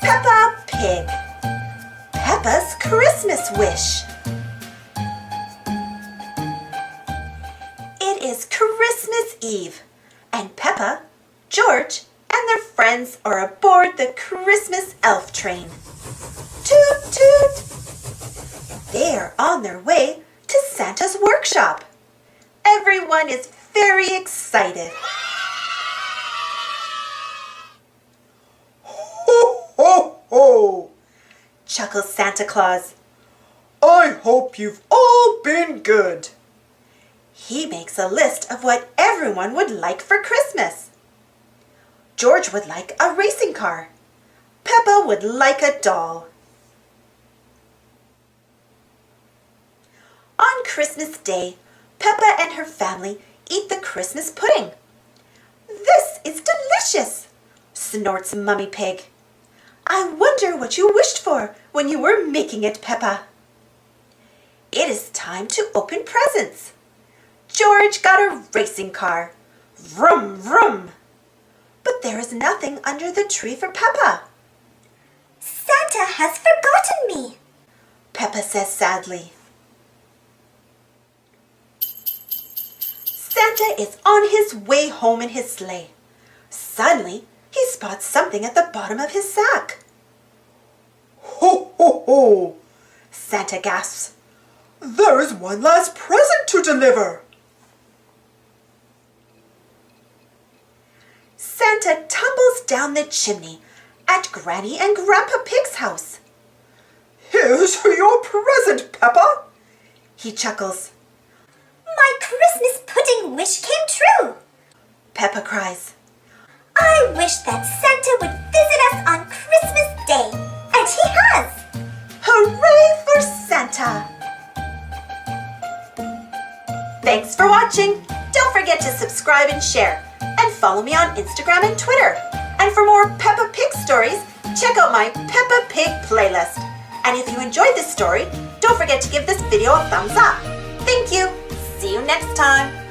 Peppa Pig. Peppa's Christmas Wish. It is Christmas Eve, and Peppa, George, and their friends are aboard the Christmas elf train. Toot toot! They are on their way to Santa's workshop. Everyone is very excited. Ho, ho, ho! Chuckles Santa Claus. I hope you've all been good. He makes a list of what everyone would like for Christmas. George would like a racing car. Peppa would like a doll. On Christmas Day, Peppa and her family eat the Christmas pudding. This is delicious, snorts Mummy Pig. I wonder what you wished for when you were making it, Peppa. It is time to open presents. George got a racing car. Vroom, vroom. But there is nothing under the tree for Peppa. Santa has forgotten me, Peppa says sadly. Santa is on his way home in his sleigh. Suddenly, he spots something at the bottom of his sack. Ho, ho, ho! Santa gasps. There is one last present to deliver. Santa tumbles down the chimney at Granny and Grandpa Pig's house. Here's your present, Peppa. He chuckles. my Christmas pudding wish came true. Peppa cries. I wish that Santa would visit us on Christmas Day, and he has. Hooray for Santa! Thanks for watching. Don't forget to subscribe and share, and follow me on Instagram and Twitter. And for more Peppa Pig stories, check out my Peppa Pig playlist. And if you enjoyed this story, don't forget to give this video a thumbs up. Thank you. See you next time.